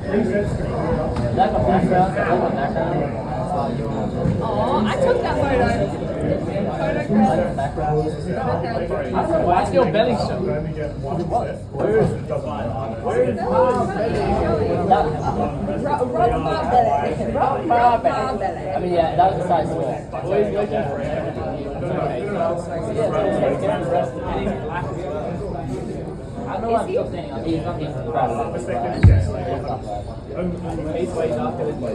that the background? Oh, I took that photo. Why's your belly show? Rubber belly. I mean, yeah, that was a size small. Always looking for I don't know why I'm still standing on He's not even proud of it. He's way darker than me.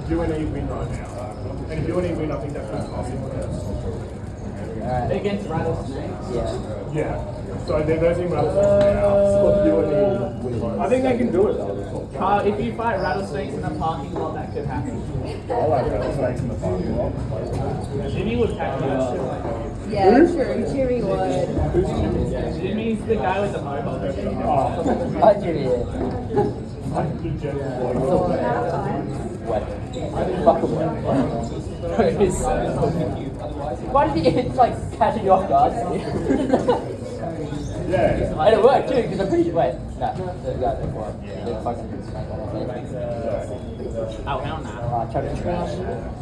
Do an E-win right now. And if you do an E-win, I think that's possible. Alright. Against rattlesnakes? Yeah. Yeah. So they're versing rattlesnakes now. So do an E-win. I think they can do it though. If you fight rattlesnakes in the parking lot, that could happen. I like rattlesnakes in the parking lot. Jimmy would pack you up. Yeah, true. Jimmy would. Jimmy's the guy with the mohawk. Hi, Jimmy. What? Fuck away. Why did it's like catching you off guard? Yeah. And it worked too, because I'm pretty sure. Wait, no, the guy before. Yeah, fucking. Oh, hell no. Chuck it trash.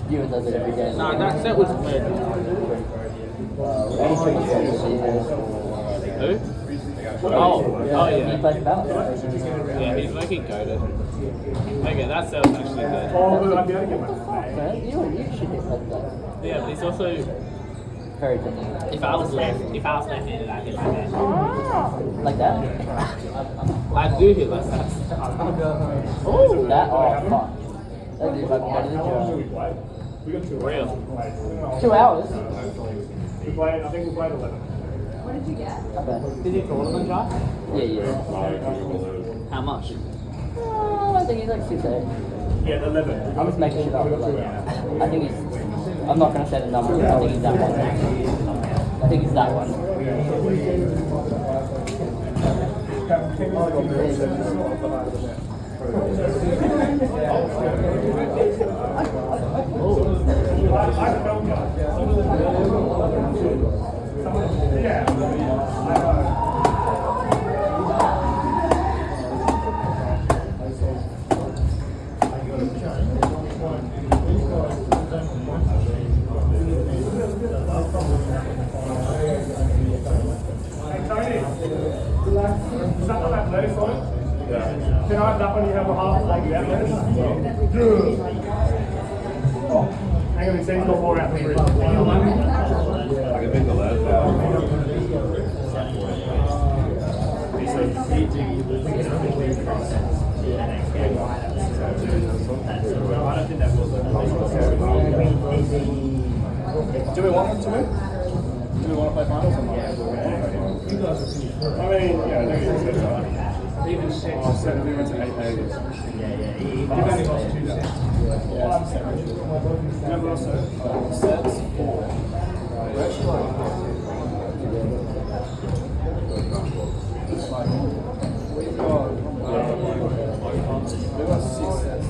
You does it every day. No, that was weird. Who? Oh He yeah. plays balance. Yeah, he's making coded. Okay, that sounds actually good. Oh, but I'd be able to get my Man, you should hit like that. Yeah, but he's also. Very different. If I was left-handed, I'd hit like that. Like that? I do hit like that. Oh, that? Oh, fuck. That'd be fucking better than We got 2 Real. 2 hours? I think we played 11. What did you get? Okay. Did you call him a drive? Yeah. How much? Oh, I think he's like 6'8". Yeah, 11. I'm just making shit up. But like, I think he's. I'm not gonna say the number. I think he's that one. I think he's that one. Can I have that one? You have a half like that. Hang on, it seems got 4 out of 3. I can think the last Do we want them to win? Do we want to play finals or not? I mean, yeah, I think it's good. Even 6 or 7, we went to 8 days. You've only lost 2 days. Yeah. Remember also? Sets 4. We got 6 sets.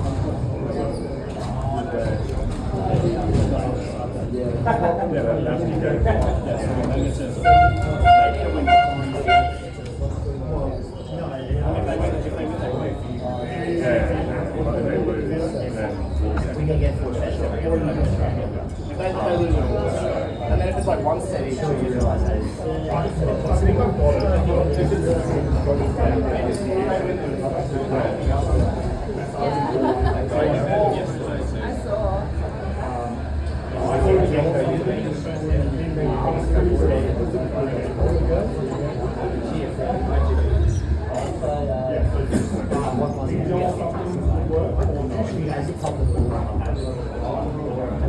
We can get 4 sets. And then if it's like 1 set each, you realize that. I saw.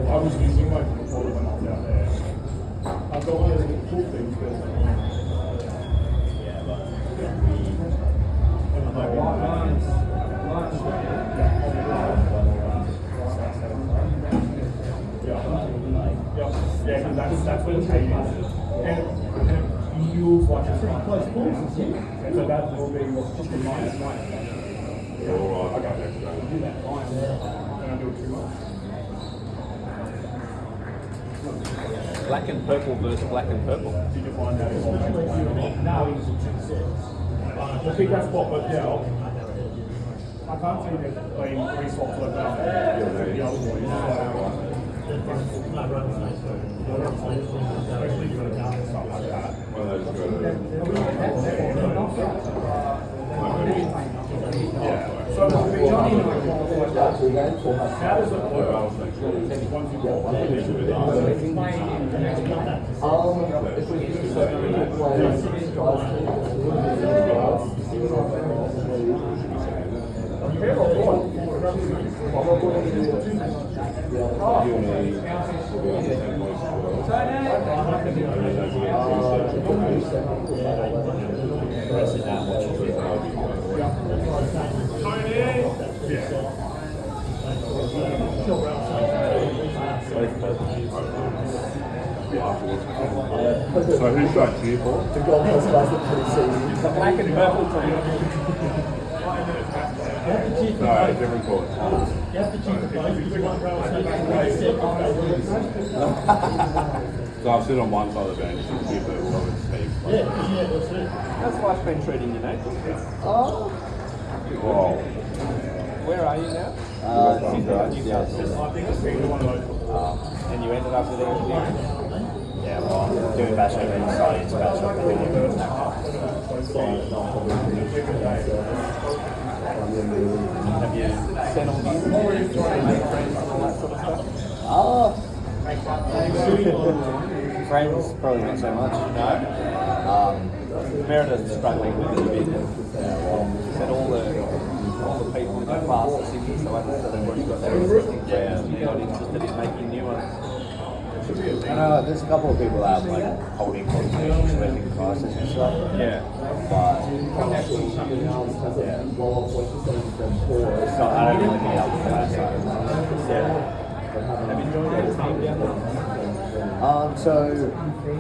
I was using my recorder when I was out there. I've got one of those cool things, but yeah, that's what it's taking. And you like a pretty close balls, and so that will be what's just a minus 9. Alright, I got next time. Do that fine. And I do it too much. Black and purple versus black and purple. Did you find out? No, he's a 2-6. We'll keep that spot, but yeah, I can't see them playing 3 slots like that. The other boys. Especially doing stuff like that. One of those good. Yeah. So Johnny and I qualified that. How does it work? Once you qualify, So who's that to you for? The gold has lasted pretty soon. Black and purple team. No, different colours. So I'll sit on one side of the bench and keep it all over Steve. That's life's been treating you, Nathan. Oh. Wow. Where are you now? And you ended up with engineering? Yeah, well, I'm doing bachelor in science, bachelor in Have you settled in? Made friends and all that sort of stuff? Oh. Friends, probably not so much. No? Meredith's struggling with it a bit. Said all the people in their class are Sydney, so I just said they've already got their existing friends and they're not interested in making new ones. I know there's a couple of people that are like holding conversations with in classes and stuff. Yeah. But it's not, I don't really meet up with that side. Have you joined the team down there? So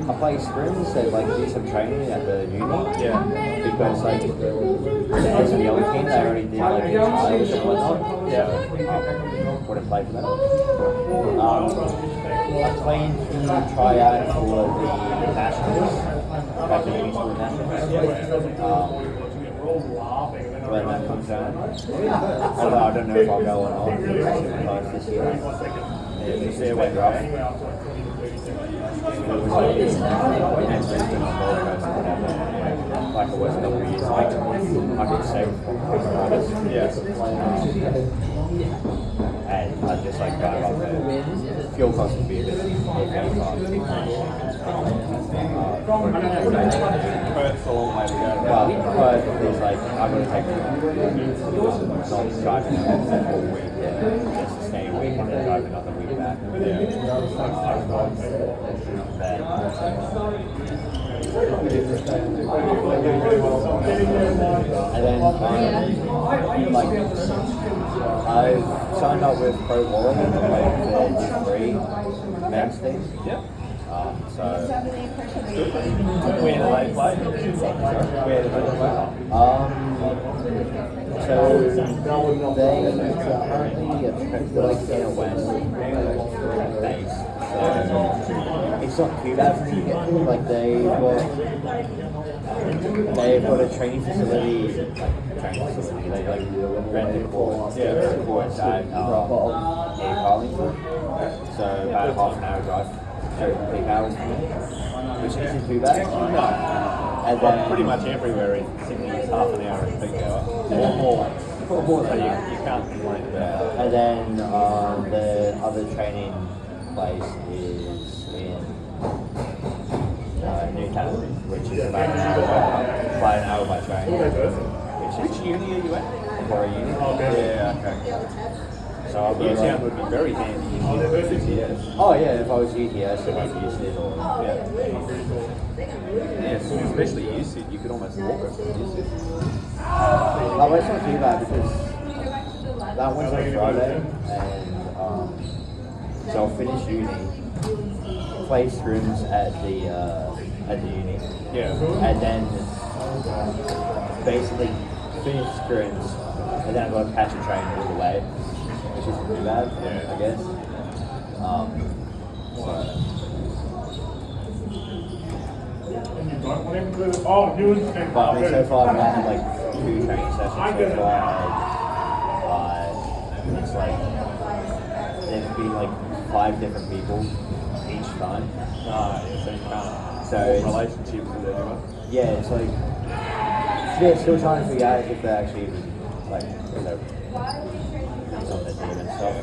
I play scrims and like do some training at the uni. Yeah. Because like as a young team they already did like trials and whatnot. Yeah. Wouldn't play for them. I played to try out for the nationals. Back in uni school nationals. When that comes out. Although I don't know if I'll go or not this year. It's a fair way rough. It was like in Brisbane or Gold Coast or whatever. Like it was a couple of years ago. I could save from artists. And I just like drive up there. Fuel costs would be a bit Perth's a long way to go. but there's like, I'm going to take not driving a whole week there, just to stay a week and then drive another week back. And then, like, I've signed up with Pro Wallet and played for free men's team. Yeah. So, Where do they play? Where do they play? So they currently like in a west base. So it's not too bad for me to get to. Like they've got a training facility, they like rented courts, courts at Carlingford. So about a half an hour drive. Peak hours, which isn't too bad. And then Pretty much everywhere in Sydney is half an hour in peak hour. Or more, so you can't complain about it. And then the other training place is in Newtown, which is about an hour by train. Which uni are you at? For a uni. Yeah, okay. So I'll be Newtown like, would be very handy if you were UTS. oh yeah, if I was UTS, I might use it or Yes, especially USyd, you could almost walk it from USyd. Oh, well, it's not too bad because that one's on Friday, and so I'll finish uni, play scrims at the uni, Yeah. and then basically finish scrims, and then I've got to catch a train all the way, which isn't too bad, I guess. Oh, you understand. But I mean, so far I've had like 2 training sessions so far. It's like there's been like 5 different people each time. So you can't So form it's, relationships with anyone. yeah, it's like they're still trying to figure out if they're actually like on their team and stuff.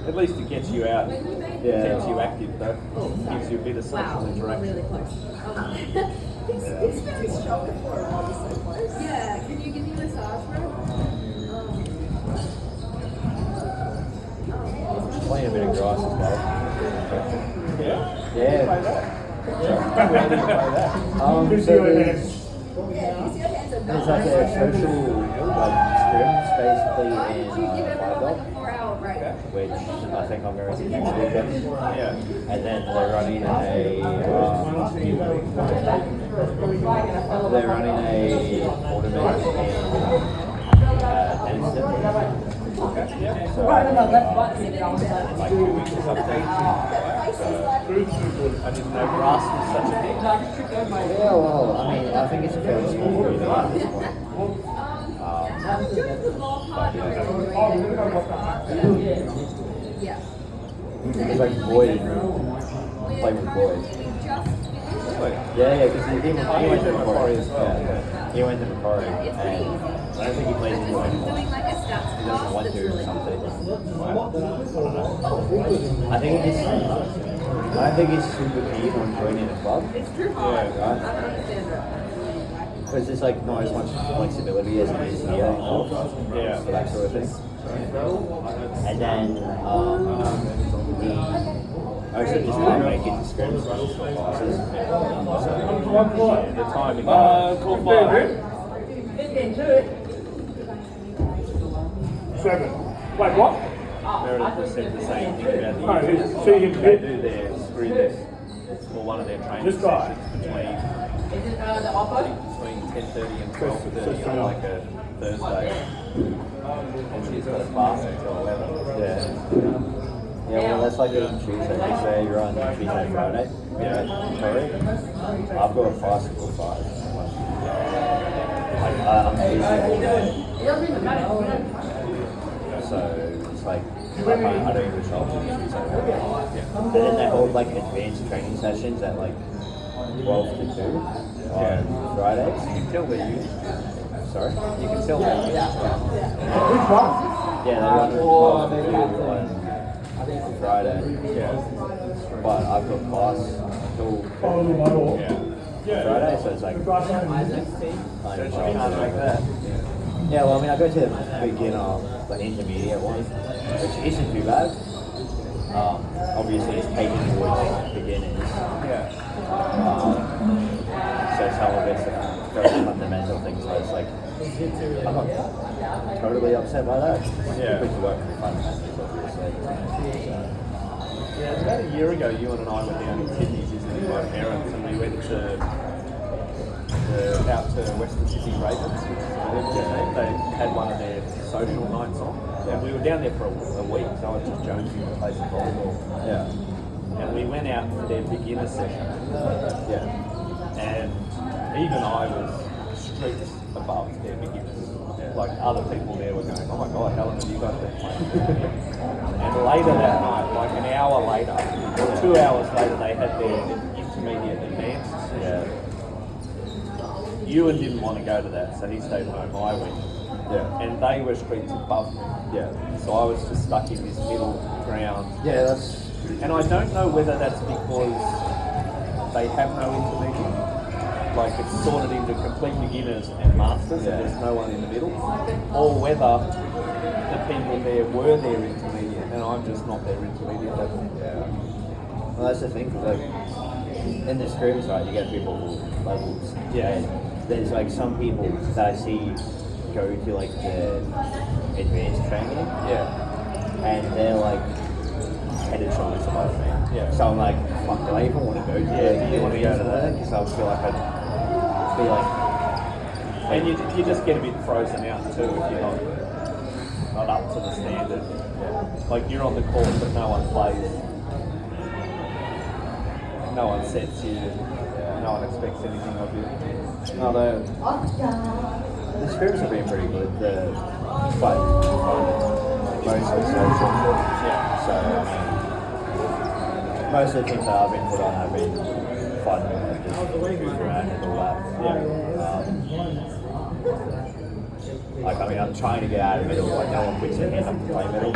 At least it gets you out, Yeah. keeps you active though. Gives you a bit of social interaction. Really close. It's very strong before all this so close. Yeah, can you give me a massage, bro? Playing a bit of grass as well. Yeah. Yeah. Where do you play that? So there's like a social like scrims basically in Fireball, 4-hour break. which I think I'm going to do next weekend. Yeah. And then they're running a tournament in Denison. So like 2 weeks or something. I didn't know grass was such a thing. Yeah, well, I mean, I think it's a fairly small community at this point. Yeah. It's like boys, play with boys. Yeah, because he went to Macquarie as well. Yeah. He went to Macquarie, and I don't think he plays anymore anymore. Doing like a stats He doesn't want that's to or really something. cool. I don't think he's super keen on joining a club. It's true hard. Yeah, I right. don't understand it. Because there's like not as much flexibility as it is here for that sort of thing. And then he actually just can't make it to scrims classes. The timing. Cool 5. 7. Wait, what? Meredith has said the same thing about the Oh, Indians. see him They hit. do their screw this, or one of their training This guy. sessions between 10:30 and 12:30 on like a Thursday. And she's got a class until 11. Yeah. Yeah, well, that's like on Tuesday. They say you're on Tuesday, Friday. Yeah. Sorry. I've got a class until 5. Like, I'm busy all day. So it's like, I don't even show up on Tuesday. And then they hold like advanced training sessions at like 12 to 2 on Fridays. You can tell they're used. Sorry? You can tell they're used. Which one? Yeah, they run at 12 to 2 on Friday. Yeah. But I've got class until Friday, so it's like, So it should be hard to make that. yeah, well, I mean, I go to the beginner, the intermediate one, which isn't too bad. Obviously, it's taken towards beginners. Yeah. So some of it's very fundamental things, so it's like, I'm not totally upset by that. Yeah. Because you work with fundamentals, obviously. Yeah, about a year ago, you and I went down in Sydney visiting my parents, and we went out to Western Sydney Ravens. They had one of their social nights on. And we were down there for a week, so I was just jonesing to play some volleyball. Yeah. And we went out for their beginner session. Yeah. And even I was streets above their beginners. Like other people there were going, oh my god, how long have you guys been playing? And later that night, like an hour later, or 2 hours later, they had their intermediate advanced. Yeah. Ewan didn't want to go to that, so he stayed home. I went. Yeah. And they were streets above me. Yeah. So I was just stuck in this middle ground. Yeah, that's... And I don't know whether that's because they have no intermediate. Like it's sorted into complete beginners and masters, and there's no one in the middle. Or whether the people there were their intermediate, and I'm just not their intermediate level. Yeah. Well, that's the thing, 'cause like, in the scrims, right, you get people levels. Yeah. And there's like some people that I see go to like the advanced training, Yeah. and they're like head and shoulders above me. Yeah. So I'm like, fuck, do I even want to go to Yeah, do you want to go to that? Because I feel like And you just get a bit frozen out too if you're not up to the standard. Like you're on the court but no one plays. no one sets you, no one expects anything of you. No, the scrims have been pretty good. The quite mostly social. Yeah. So I mean, most of the things that I've been put on have been fun and just goof around and all that. Like I mean, I'm trying to get out of middle. Like no one puts their hand up to play middle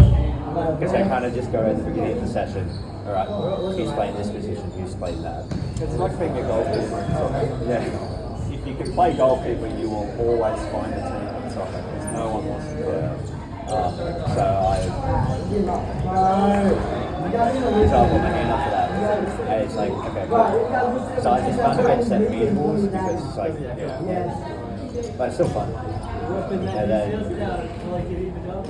because they kind of just go at the beginning of the session. All right, who's playing this position? Who's playing that? It's like being a goalkeeper in soccer. Yeah. If you can play goalkeeper, you will always find a team in soccer because no one wants to do it. So I put my hand up for that. And it's like, okay, cool. So I just kind of get set meetables because it's like, but it's still fun. And then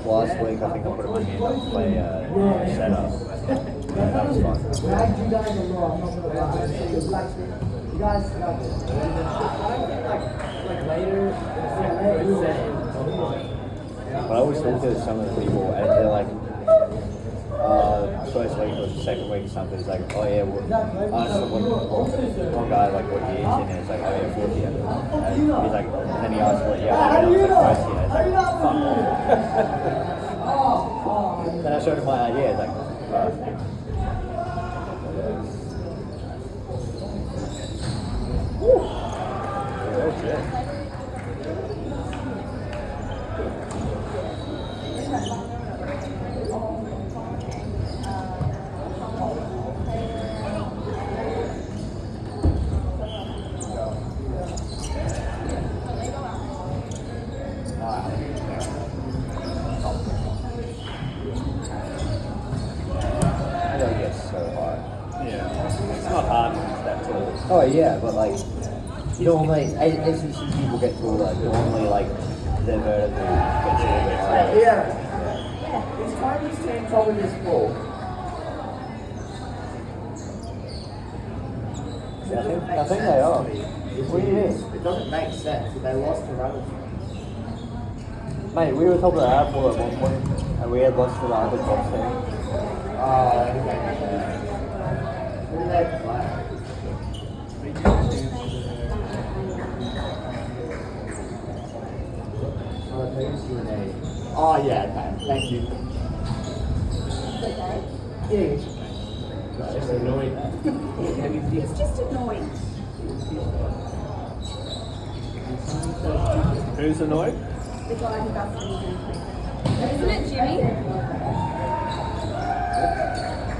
last week I think I put my hand up to play setup. Yeah, that was fun. But I always talk to some of the people and they're like, first week or second week or something, it's like, oh yeah, well, ask one guy like what year he's in, and it's like, oh yeah, fourth year. And he's like, and then he asks what year, and it's like first year. It's like, fuck off. Then I showed him my idea, it's like, oh yeah, but like normally ACC people get to like normally like their vertical gets a little bit higher. Yeah. Is Carmen's team following this ball? I think they are. What do you mean? It doesn't make sense. They lost to Rutherford. Mate, we were top of the airport at one point and we had lost to the other top team. Okay. Who did they play? Oh yeah, okay. Thank you. Yeah. It's annoying. It's just annoying. Who's annoyed? The guy who does Isn't it Jimmy?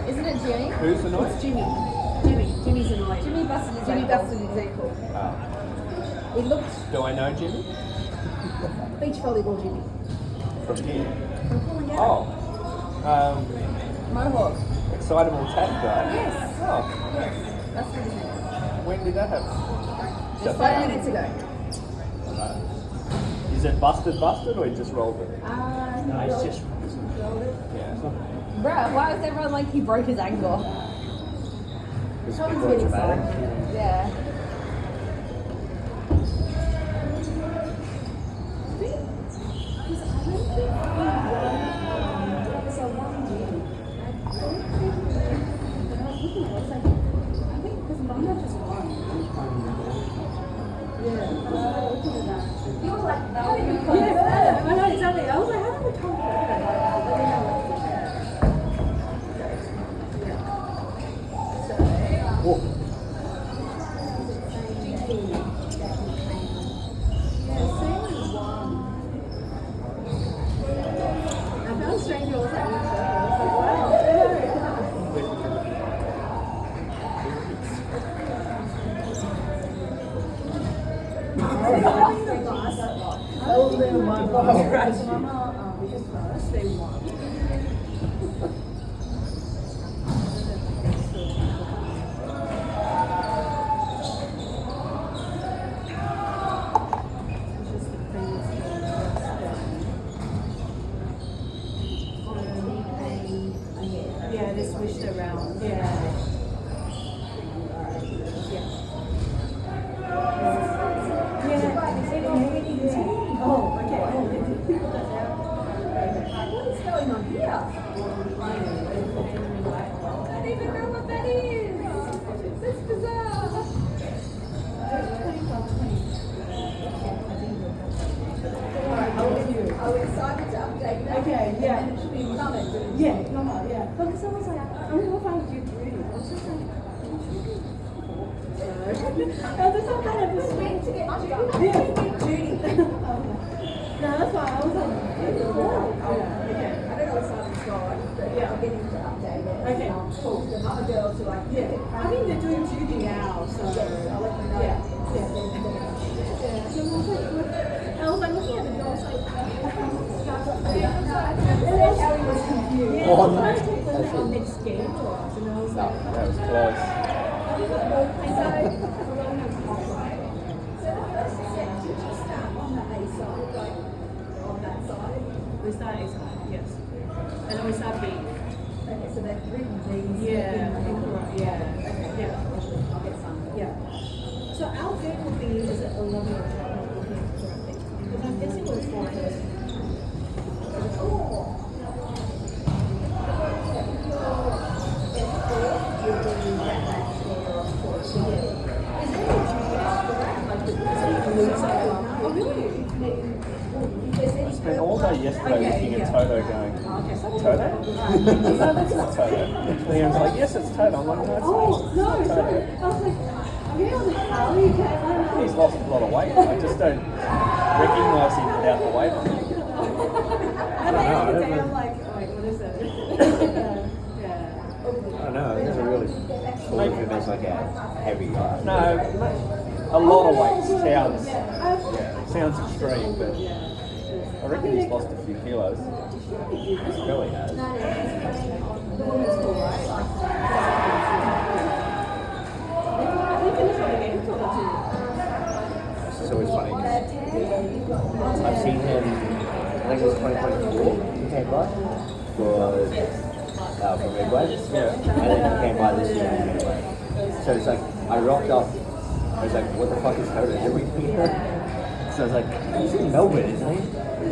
Isn't it Jimmy? Who's annoyed? It's Jimmy. Jimmy's annoying. Jimmy busted his ankle. He looked Do I know Jimmy? beach volleyball Jimmy. From here. From calling out. Oh. Mohawk. Excitable tap guy. Yes. Oh. Yes. That's what his name is. When did that happen? Just 5 minutes ago. Is it busted or he just rolled it? No, he's just yeah. Bruh, why is everyone like he broke his ankle? It's Someone's quite getting dramatic. sick. Yeah. Yeah, I know exactly. I was like, how did we come Yeah, they switched around. Yeah. Oh, okay. What is going No, that's why I was like, okay. I don't know what side it's got, but yeah, I'll get him to update it. Okay, cool. The other girls are like, yeah. I think they're doing junior now, so I'll let them know. Yeah. So I was like looking at the girls like, Ellie was confused. Oh, no. On next game to us, and I was like, That was close. we start A side, yes. And then we start B. Okay, so they've written these. Yeah. Yeah. Okay. Yeah. I'll get some. Yeah. So our game will be, is it 11 or 12? Because I'm guessing it was 4 hours. Oh, really? Spent all day yesterday looking at Toto going, Toto? No, that's not Toto. Liam's like, yes, it's Toto. I'm like, no, it's Oh, no, not sorry. Toto. I was like, I'm here on the how you came. He's lost a lot of weight. I just don't recognise him without the weight on him. And then the day I'm like, oh, wait, what is it? Yeah. I don't know, I've never really thought of him as like a heavy guy. No, a lot of weight sounds extreme, but I reckon he's lost a few kilos. He really has. It's always funny because I've seen him, I think it was 2024, he came by for Midway. Yeah. And then he came by this year in Midway. So it's like, I rocked up, I was like, what the fuck is Toto doing here? So I was like, he's in Melbourne, isn't he?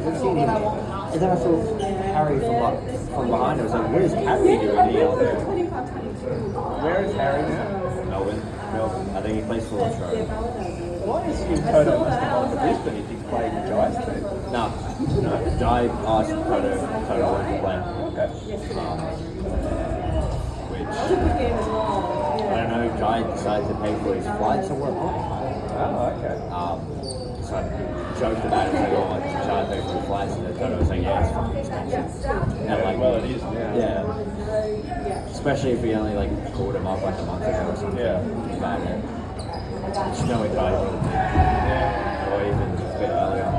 I've seen him. And then I saw Harry from behind, I was like, what is Harry doing here? Where is Harry now? Melbourne. I think he plays for Australia. Why is he Toto must have gone to Brisbane if he's playing the Giants team? No, Jai asked Toto wanted to play. Okay. Which, It's a good game as well. I don't know, Jai decided to pay for his flights or whatnot. Oh, okay. So I joked about it, like, oh, Jai paid for the flights, and then Toto was like, yeah, it's fucking expensive. And like, Well, it is now. yeah. Especially if we only like called him up like a month ago or something. Yeah. About it. Just knowing Jai would have been, or even a bit earlier,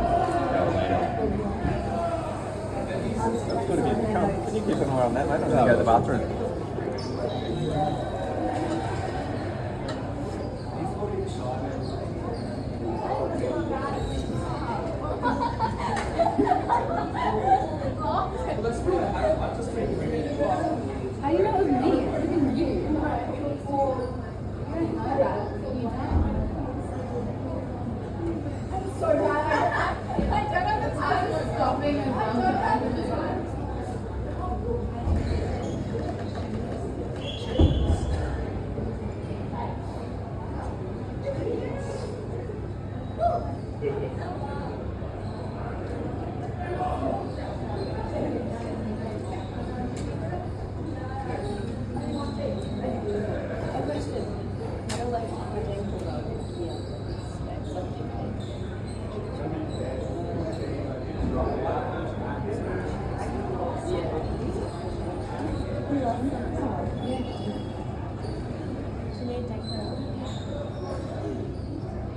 or later. That's good of you to come. Can you keep an eye on that, mate? I'm going to go to the bathroom. How do you know it was me? It could have been you. You don't know that. I'm so bad. I don't have the time for stopping and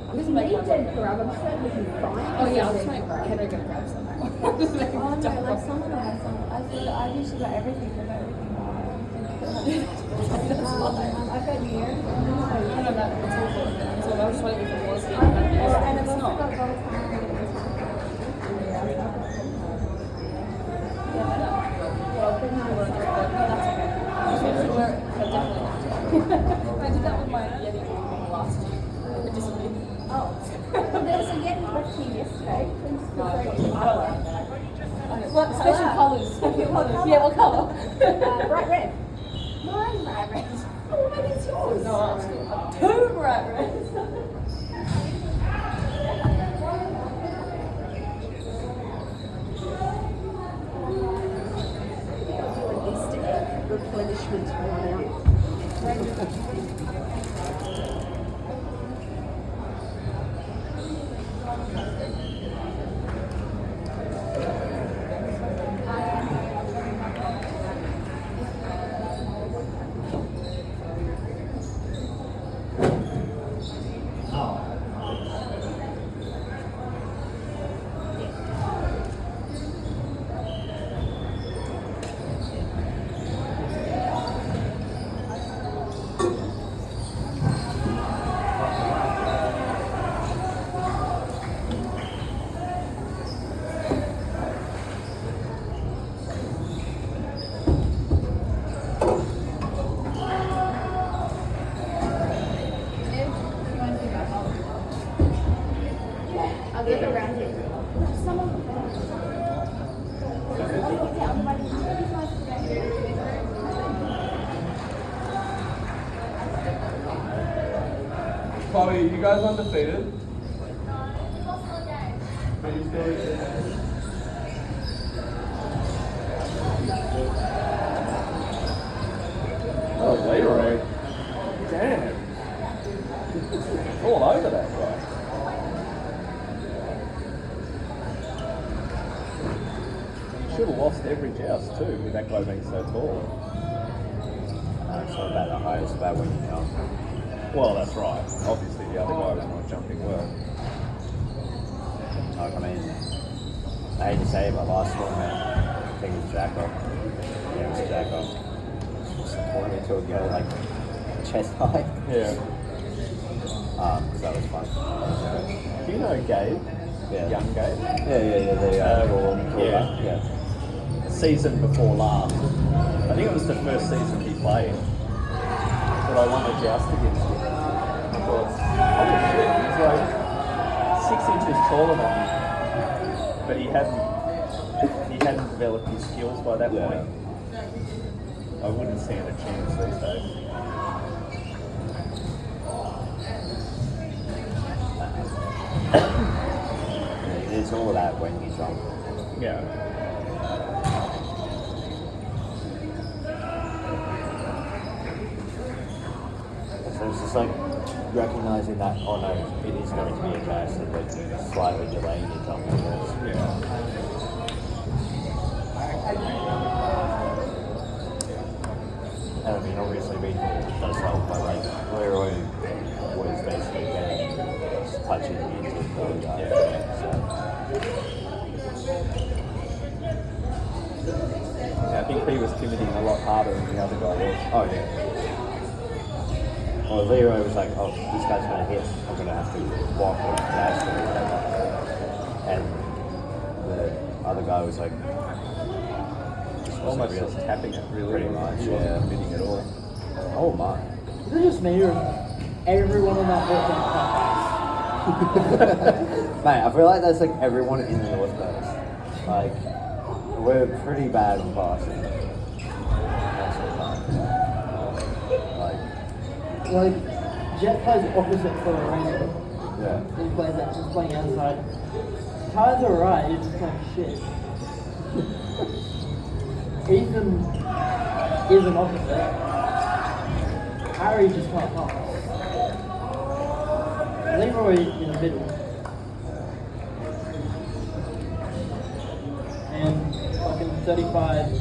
I'm just making dead grab. I'm just trying to find. oh yeah, I'll just make Henry gonna grab some. Just make Oh no, jump like off. someone has some. I've usually got everything from everything. I've got year. I don't know that it's all good. So I was just waiting for more speed. And I've It's also not. got gold time. That's okay. I should wear it, but definitely. I did that with my Yeti last year. It disappeared. Oh, there was a Yeti left here yesterday. What special colours? Special colours. Yeah, what colour? Bright red. Mine bright red. Oh, maybe it's yours. No, I'm two bright reds. Easter egg replenishment run out. I'll look around here. Some of them. Chloe, you guys undefeated? But you still Oh, Leroy. Damn. All over that guy. You should have lost every joust too with that guy being so tall. It's not about the height, it's about when you jump. Well, that's right. Obviously the other guy was not jumping well. Like, I mean, I hate to say it, but last tournament, I think it was Jack off. Yeah, it was Jack off. Tournament to a girl like chest high. Yeah. So that was fun. Do you know Gabe? Yeah. Young Gabe? Yeah. The yeah. yeah. The season before last. I think it was the first season he played. But I won a joust against him. I thought, holy shit, he's like 6 inches taller than me. But he hadn't developed his skills by that Yeah. point. I wouldn't stand a chance these days. It's all about when you jump. Yeah. So it's just like recognizing that, oh no, it is going to be a case of like slightly delaying your jump. Yeah. And I mean, obviously, we does help, but like Leroy was basically getting touching into the other guy. Yeah. So, Yeah, I think he was pivoting a lot harder than the other guy was. oh yeah. Well, Leroy was like, oh, this guy's going to hit. I'm going to have to walk or dash or whatever. And the other guy was like, Almost just tapping it really. Pretty much, He wasn't yeah. committing at all. oh my. Is it just me or everyone on that boat Mate, I feel like that's like everyone in the North Coast. Like, we're pretty bad on passing. Most of the time. Like, Jet plays opposite for a rain. Yeah. He plays that, just playing outside. Ty's alright, he's just playing shit. Ethan is an opposite. Harry just can't pass. Leroy in the middle. And fucking 35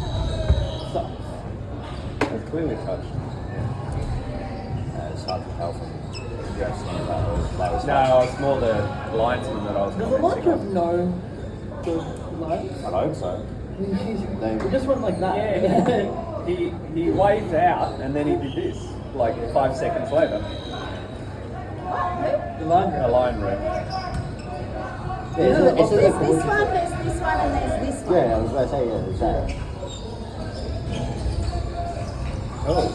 sucks. It's clearly touched. It's hard to tell from just that was No, it's more the linesman that I was Does the commenting Lancref on. know the lines? I hope so. He just went like that. Yeah, he waved out and then he did this, like 5 seconds later. The line A line ref. Yeah, There's this one, and there's this one. Yeah, I was going to say, yeah, there's that. Oh,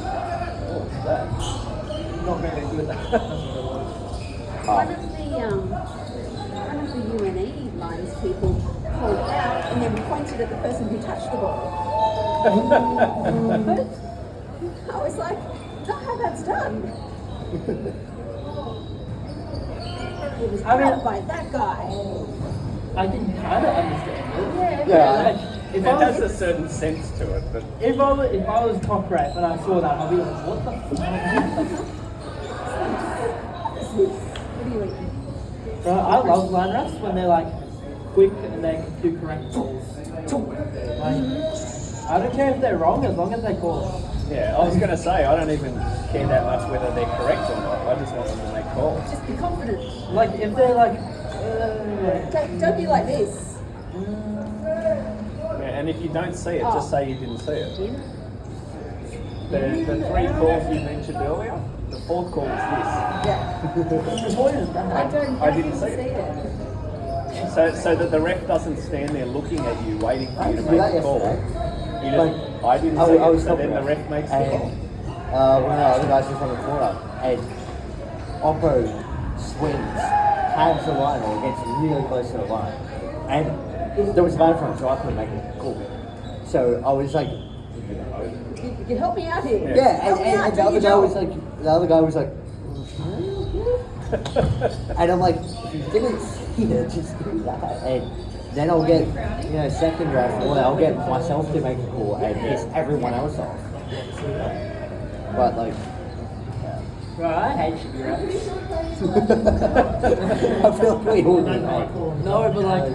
what's that? not very good. One of the UNE lines people called out and then pointed at the person who touched the ball. But I was like, not how that's done. It was I mean- held by that guy. I can kind of understand it. Yeah. Like, if It I has was, a certain sense to it, but if I was top ref and I saw that, I'd be like, what the fuck? What do you eat? Bro, I love line refs when they're like quick and they can do correct calls. Like, I don't care if they're wrong as long as they call it. yeah, I was going to say, I don't even care that much whether they're correct or not. I just want them to make calls. Just be confident. Like if they're like, Don't be like this. Yeah, and if you don't see it, just say you didn't see it. Jim? The 3 calls you mentioned earlier, the 4th call is Yeah. the point is done. I don't I didn't see see it. it. this. So that the ref doesn't stand there looking at you, waiting for you to I make did a call. that You just, I didn't see I it, was so then the ref makes the and, call. one of the other guys was on the corner, and Oppo swings, tags the line or gets really close to the line. And there was no front, so I couldn't make a call. So I was like, You can help me out here. yeah, Help me out, and do the other your guy job. was like, and I'm like, if you didn't see it, just do that. And then I'll get, second draft, or I'll get myself to make a call and piss everyone else off. But like, Bro, I hate shitty refs. I feel like we all do that. No, but like,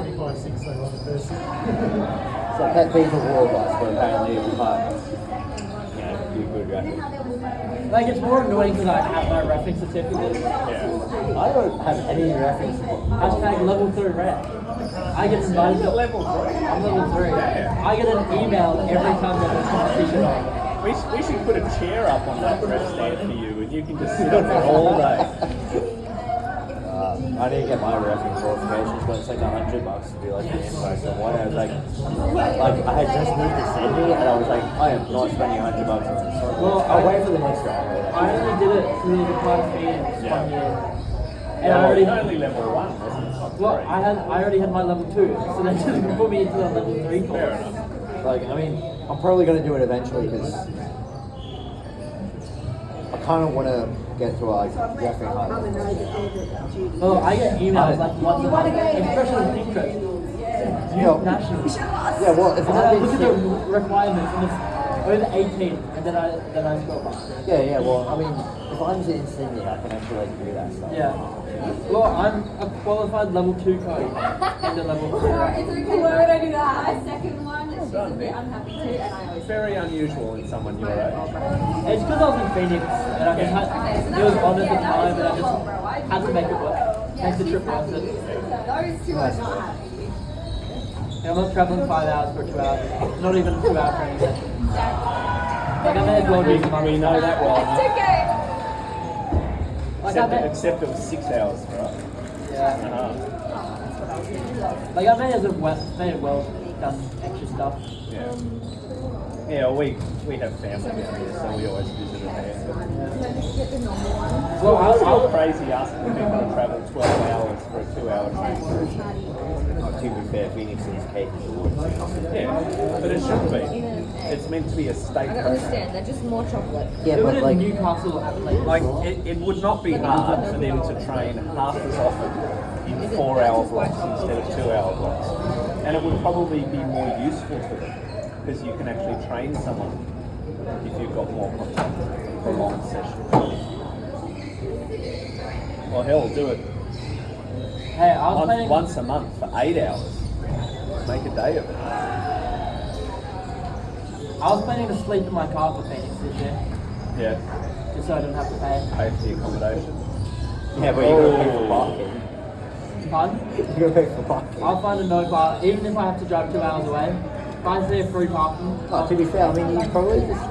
So pet peeve of all of us, but apparently we can't, do good graphics. like it's more annoying because I have my reference certificate. I don't have any reference. Hashtag level 3 rep. I get invited to level 3. I'm level 3. I get an email every time there's a competition on. We should put a chair up on that ref stand for you, and you can just sit on there all day. I need to get my reference qualifications, but it's like $100 to be like the info. So one, I was like I had just moved to Sydney, and I was like, I am not spending $100 on this. Well, I'll wait for the next round. I only did it because it was a private Phoenix 1 year. And I already only level 1, wasn't it? Not Well, three. I already had my level 2, so they just put me into the level 3 Fair course. enough. Like, I mean, I'm probably going to do it eventually because I kind of want to get to like referee high level. Well, I get emails like once a month, especially with interest. National. Yeah, well, if And then I I've look at been the requirements and it's over 18, and then I scroll past it. yeah, well, I mean, if I'm in Sydney, I can actually like do that stuff. Yeah. Well, I'm a qualified level 2 coach and a level 3. It's okay. Why would I do that? My second one, she's a bit unhappy too, and I always. Very unusual in someone your age. It's because I was in Phoenix and I just had, it was on at the time and I just had to make it work. Make the trip worth it. Those two are not happy. And I'm not traveling 5 hours for 2 hours. Not even a 2-hour training session. Like I may as well do some We know that well. It's okay. Like I Except it was 6 hours for us. yeah. Like I may as well done extra stuff. Yeah. Yeah, we have family down here, so we always visit it there. Well, It's I'll not crazy asking people to travel 12 hours for a 2-hour train session. Not to be fair, Phoenix is capable. Yeah, but it shouldn't be. It's meant to be a state I don't program. understand. They're just more chocolate. Yeah, do but it in like, Newcastle. Like, it would not be hard for them to train half as often in 4-hour blocks instead of 2-hour blocks. And it would probably be more useful to them because you can actually train someone if you've got more contact for long sessions. Well, hell, do it Hey, I was planning. once a month for 8 hours. Make a day of it. I was planning to sleep in my car for Phoenix this year, Yeah, just so I didn't have to pay. pay for the accommodation. yeah, but you gotta pay for parking. Pardon? You gotta pay for parking. I'll find a no bar, even if I have to drive 2 hours away. If I see a free parking, Oh, to be fair, I mean, you probably just.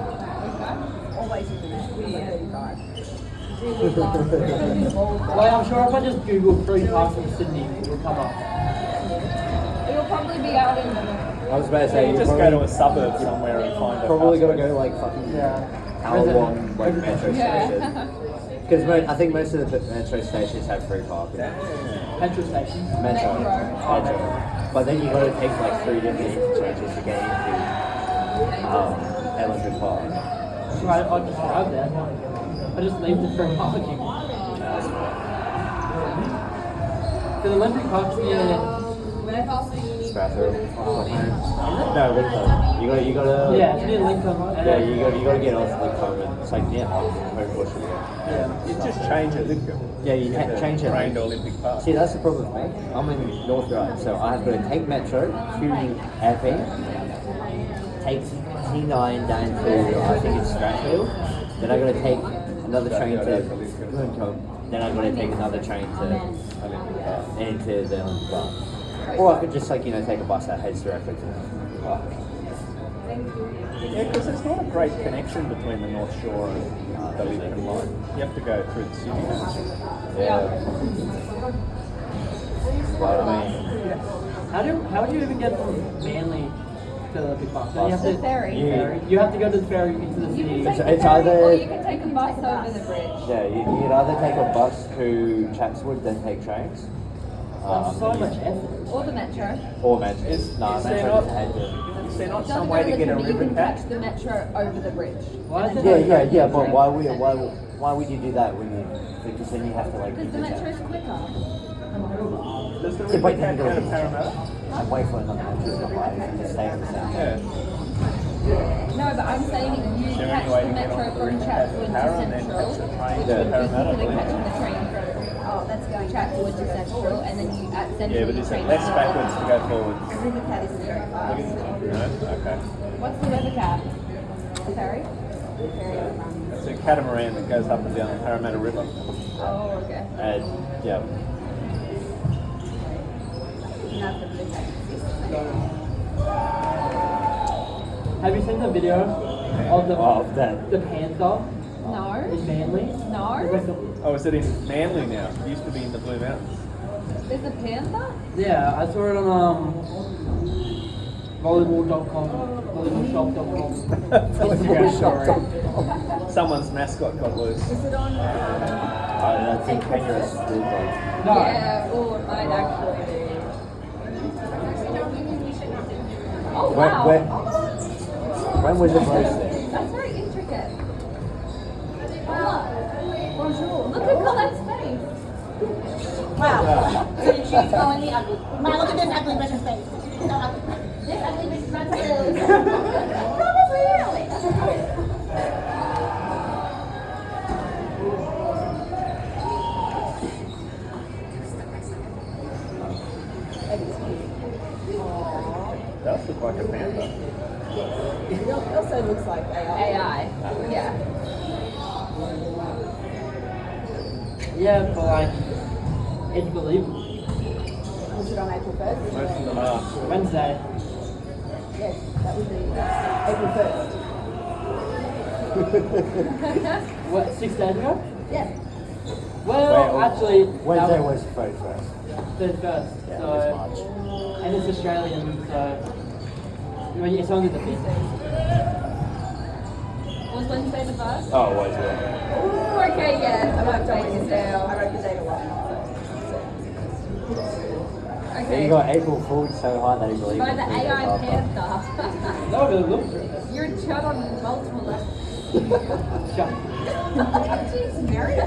like I'm sure if I just Google free parking Sydney, it will come up. It'll probably be out in. I was about to say, You you just probably, go to a suburb somewhere and find a probably fast gotta food. go like fucking Yeah. hour-long like metro Yeah. station. Because I think most of the metro stations have free parking. Petrol station. Metro. Metro. Metro. But then you gotta take like 3 different interchanges to get into Elephant Park. Right, I'll just drive there. I just leave the free parking. Because Olympic Park's near. Bathroom. No, Lincoln. You gotta. Yeah, it's near Lincoln. Yeah, you gotta get off Lincoln and it's like near Home Bush. Yeah. You just change it, Lincoln. Yeah, you change it. Train to Olympic Park. See, that's the problem with me. I'm in North Ryde, so I have to take Metro to Airport, take T9 down to, I think it's Strathfield, then I got to take another train to Lincoln, then I got to take another train to into the Olympic Park. Or I could just take a bus that heads directly to the park. Yeah, because there's not a great connection between the North Shore and the Lincoln line. You have to go through the city. Yeah. But I mean, How do you even get from Manly to the Olympic Park? Don't you have The to ferry. You have to go to the ferry into the You city. can take It's the ferry, either- or you can take a bus over the bridge. yeah, you'd either take a bus to Chatswood, then take trains, That's so much effort. Or the metro. Or Metro. No, Is there Metro not- just had to. Is there not Doesn't some way to matter get a the commute, river you can cat? catch the metro over the bridge. Why is it Yeah, but why would you do that when you, because then you have to like. Because the metro's quicker. Does the Yeah, river but cat you go to go- Parramatta? And wait for another metro to come by and just stay in the same. Yeah. No, but I'm saying you Is there catch any way the to get metro on the from river Chatswood to Parra and then Central, catch the which train would to be Parramatta? quicker than catching the train from That's going Chatswood to Central, and then you at Central Yeah, but you is train it less to- backwards to go forwards? River cat isn't very fast. No? Okay. What's the weather cap? Ferry? Ferry on the run. It's a catamaran that goes up and down the Parramatta River. Oh, okay. And, yeah. No, the blue cat. Have you seen the video of the panther No. in Manly? No. Oh, is it in Manly now? It used to be in the Blue Mountains. There's a panther? Yeah, I saw it on volleyball.com, volleyballshop.com. Someone's mascot got loose. Is it on? I think Penrith did like. No, Yeah, oh, it might actually be. Oh, When, wow. when was it roasted? That's very intricate. Wow. Bonjour. Look at Colette's face. Wow. So she's going the ugly. Man, look at this ugly bitch's face. This ugly bitch runs the Does look like a panther. It also looks like AI. AI. Yeah. yeah, but like, it's believable. Was it on April 1st? Most of them are. Wednesday. Yes, that would be April 1st. What, 6 days ago? Yeah. Well, actually, Wednesday was the 31st. 31st. Yeah, So, it was March. and it's Australian, so it's only the 15th. Was Wednesday the first? Oh, it was, yeah. Ooh, okay, yeah. I I'm wrote not taking this I down. wrote the date a lot. Yeah, Okay. you got April Fooled so high that he believed By it. the AI panther. No, but it looks good. You're chud on multiple levels. Shut. She's married.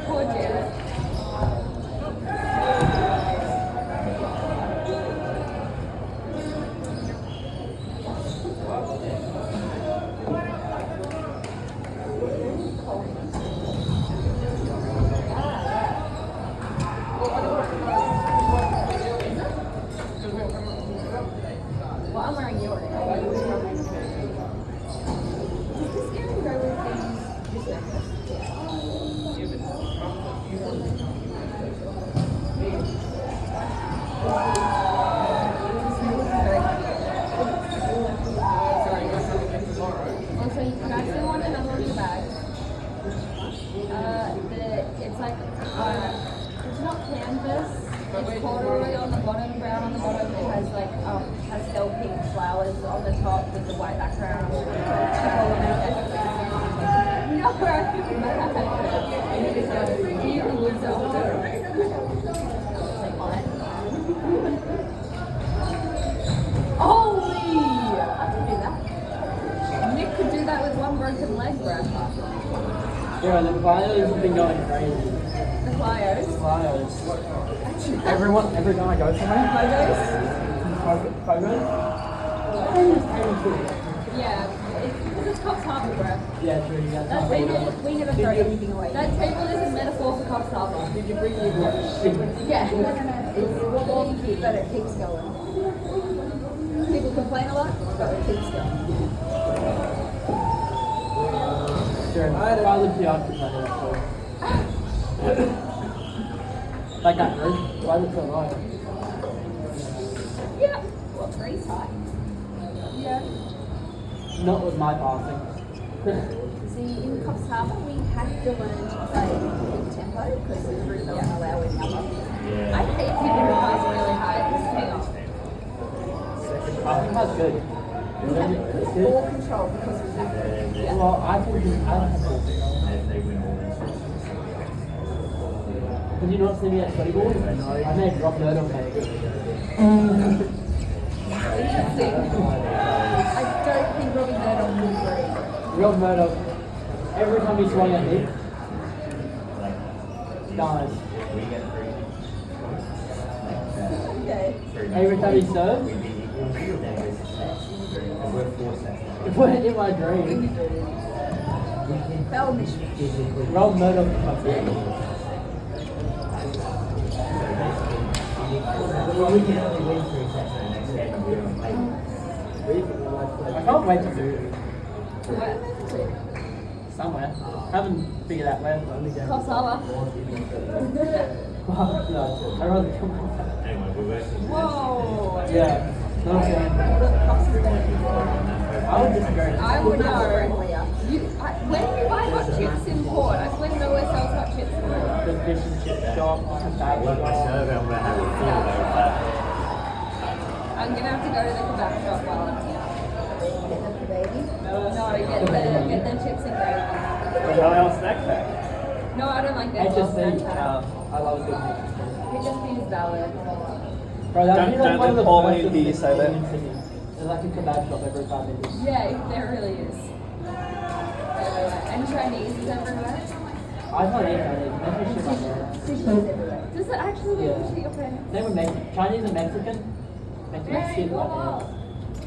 Poor Jared. Well, I'm wearing yours. Is this going to go with this necklace? Also, you can actually want another one in your bag. It's like, it's not canvas, it's corduroy on the bottom, brown on the bottom. It has like pastel pink flowers on the top with the white background. No, I feel bad. Do you lose Holy! I can do that. Nick could do that with one broken leg, bro. Yeah, the players have been going crazy. The flyers. Players. Every time I go somewhere, photos. Yeah, it's Cops Harbour, bro. Yeah, true. You guys That table, we never throw anything away. That table is a metaphor for Cops Harbour. Did you bring your watch? Yeah. But it keeps going. People complain a lot, but it keeps going. Sure. I look preoccupied actually. Like that room. Why is it so low? Yeah. Well, pretty tight. Yeah. Not with my passing. See, in Coffs Harbour, we have to learn to play in tempo because the roof doesn't allow any other. I hate people who pass really high. This is hang off. I think that's good. We have more control because we have Well, I don't have to. Did you not see me at Playboy? I made Rob Murdoch cake. Interesting. I don't think Robbie Murdoch would agree. Rob Murdoch, every time he swung at me, dies. Okay. Every time he served, it went in my dream. Fell mission. Rob Murdoch is my favorite. I can't wait to do it somewhere. I haven't figured out where. Kosala. No, I'd rather come back. Whoa. Yeah. No, okay. I would disagree. I would know. When do you buy hot chips in Port? I swear nowhere sells hot chips in Port. The fish and chip shop, kebab shop. I'm gonna have to go to the kebab shop while I'm here. No, get the chips and gravy. How else snack pack? No, I don't like that. HSC, I love a good mix. HSC is valid. Bro, that'd be like Don't one of the let Pauline first hear you say that. in Sydney. There's like a kebab shop every 5 minutes. Yeah, there really is. And Chinese is everywhere. I can't eat Chinese. Make me shit my pants. Does it actually make you shit your pants? Same with Chinese and Mexican. Make me shit my pants.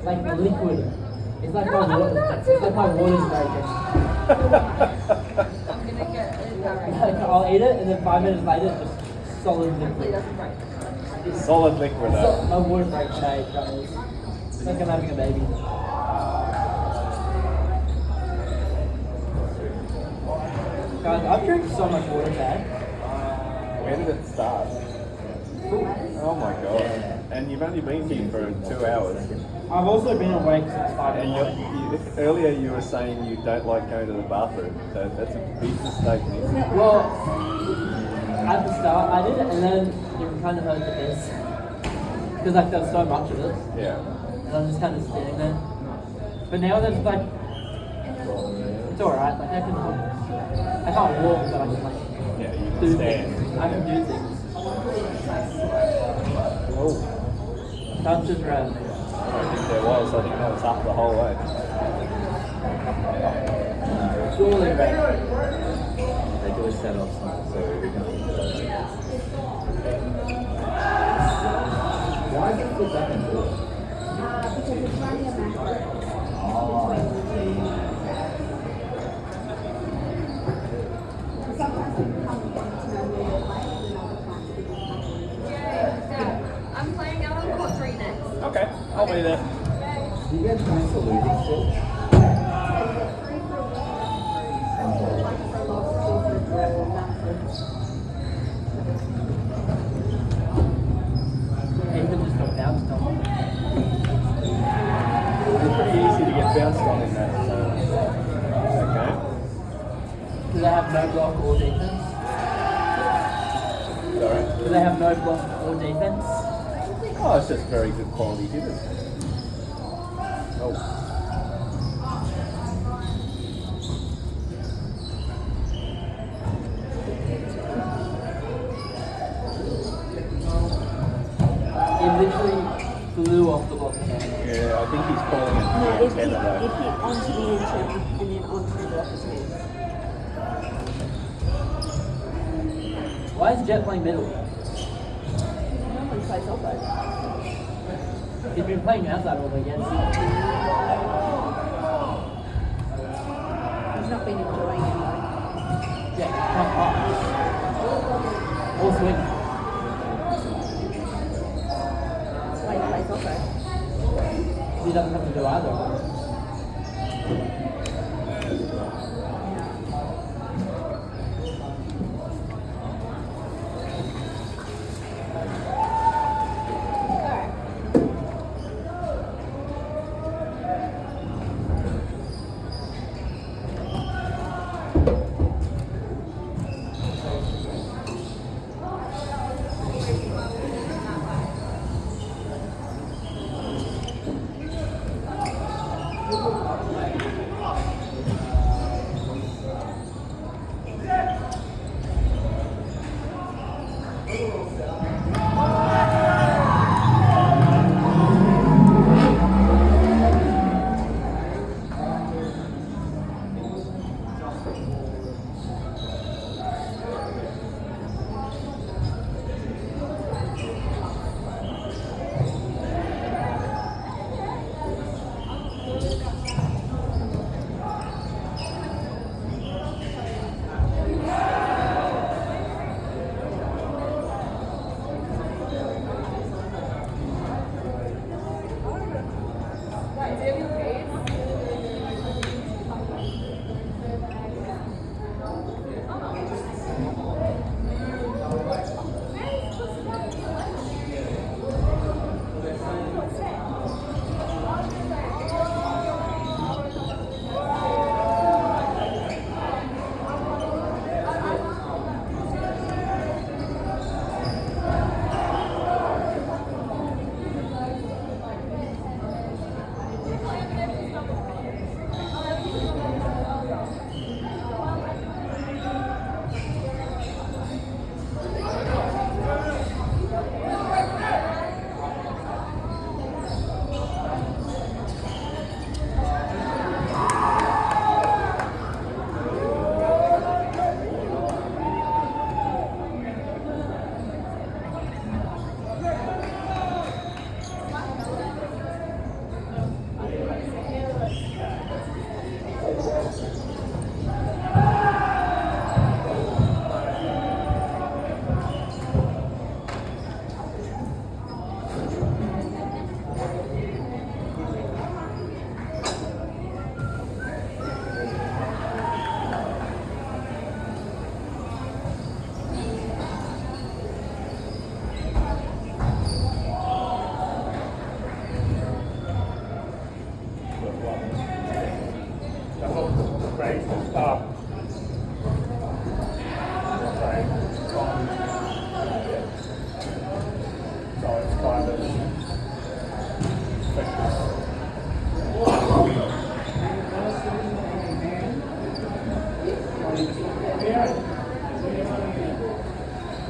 Like liquid. It's like No, my I would water. not do It's like my it. water's very good. I'm gonna get it Like, direct. I'll eat it and then 5 minutes later it's just solid Hopefully it liquid. doesn't break. Solid liquid. So, my water's very shade, Chinese. It's like I'm having a baby. Guys, I've drank so much water, Dad. Where did it start? Oh my god. And you've only been here for 2 hours. I've also been awake since 5 And earlier you were saying you don't like going to the bathroom. So that's a big mistake, Nick. Well, at the start I did it, and then it kind of hurt the piss. Because like there's so much of it, Yeah. and I'm just kind of standing there. But now there's like, it's alright, like I can't walk, but I can like Yeah, you do can stand. things. I can do things. Oh, That's just red. I don't think there was. I think that was up the whole way. Surely red. They do a set off, so we're going to. Why is it put back and forth? Because it's running a macro. Sometimes people come and get to know me late, and other times it doesn't happen. I'm playing out on court 3 next. Okay, I'll be there. Do you get points for losing still? Ethan just got bounced on. It's pretty easy to get bounced on in that. Okay. Do they have no block or defense? Sorry. Do they have no block or defense? Oh, it's just very good quality hitters. Oh. It literally flew off the block. Yeah, I think he's calling it No, the it hit antenna though. onto the antenna and then onto the blocker's hand. Why is Jet playing middle? No one plays elbow. He's been playing outside all weekend. He's not been enjoying it though. Yeah, come on. All swing. That's why he plays elbow. He doesn't have to do either.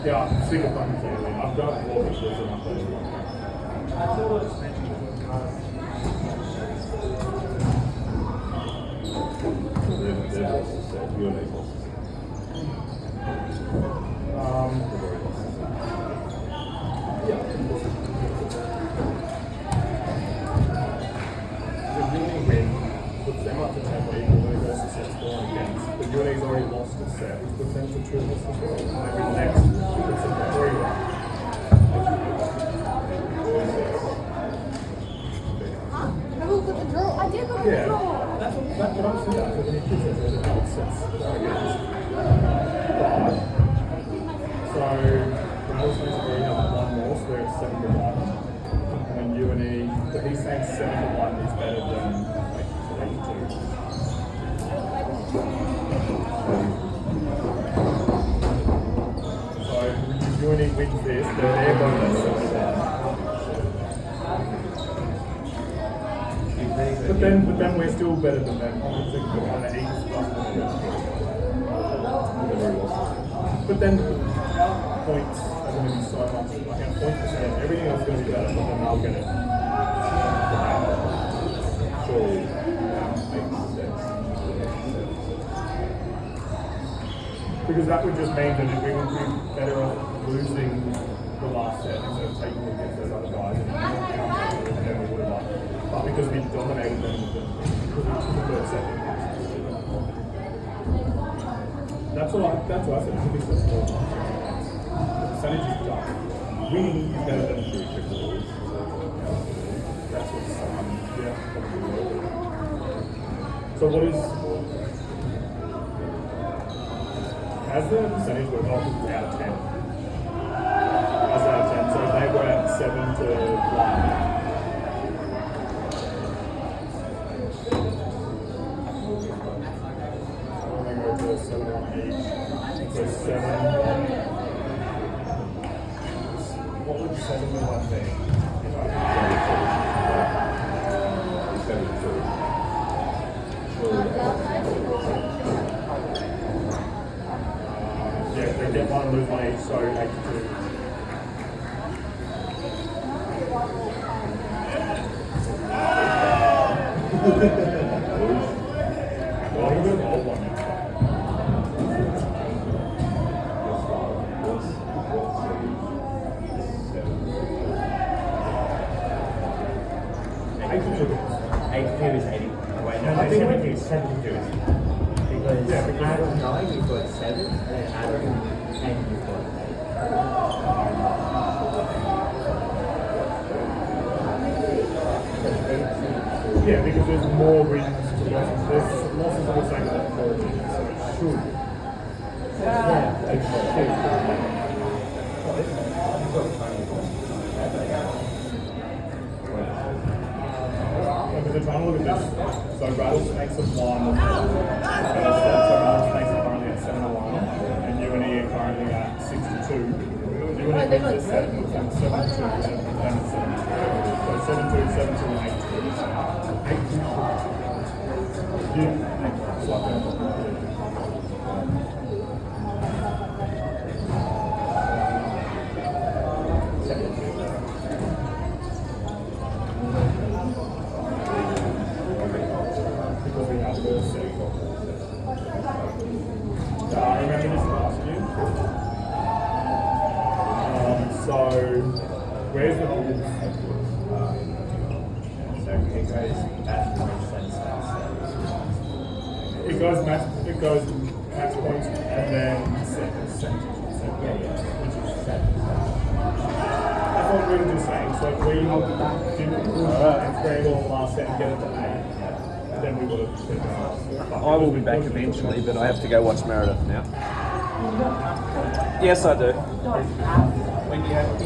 Yeah, I'm sick of fucking sailing. I've got 4 pictures and I'm putting one. The UNA's already lost a set. The potential to lose as well. Maybe the next it's a 3-1. Have a look at the draw. I did look at the Yeah, draw. that's what I'm saying. Because when you put it in the sets, so the Muslims already have 1 more, so they're at 7-1. And then UNE, but he's saying 7-1 is better than 82. So UNE wins this, they're both at 7-1. But then we're still better than them. Obviously, we're on the Eagles plus. But then points are going to be so much. Like our point percent, everything else is going to be better, but then they'll get it. Surely, because that would just mean that we would be better off losing the last set instead of taking it against those other guys and then we would have won. But because we dominated them, because we took the third set. That's what I said. It's a big set score. The percentage is done. Winning is better than 3 triples. That's what's So what is as the percentage worked off out of 10? As out of 10. So if they were at 7 to 1. So 7 on each. So 7. What would 7 be like there? 72. Yeah, they get 1 and lose 1 each, so 82. Well, I'm going to roll 1 now. Is 80. Wait, no, I think 72 is 72. Because out of 9 you've got 7, and then out of 10 you've got 8. Yeah, because there's more wins to losses. There's losses are the same as 4 wins, so it should. Yeah, it should. Because they're trying to look at this. So Rattlesnakes have won. So Rattlesnakes are currently at 7-1, and UNE are currently at 62. UNE wins at 7, and 7-2, and 7-2. So 7-2, 7-2, and 8-2. 8-2. Yeah. It's like that. I remember this last year. So, where's the Bulls? So it goes back to It goes match points and then percentage. Which is 7. That's what we were just saying. So if we didn't push and spread all last set and get it to 8, then we would have said I will be back eventually, but I have to go watch Meredith now. Yes, I do. When you have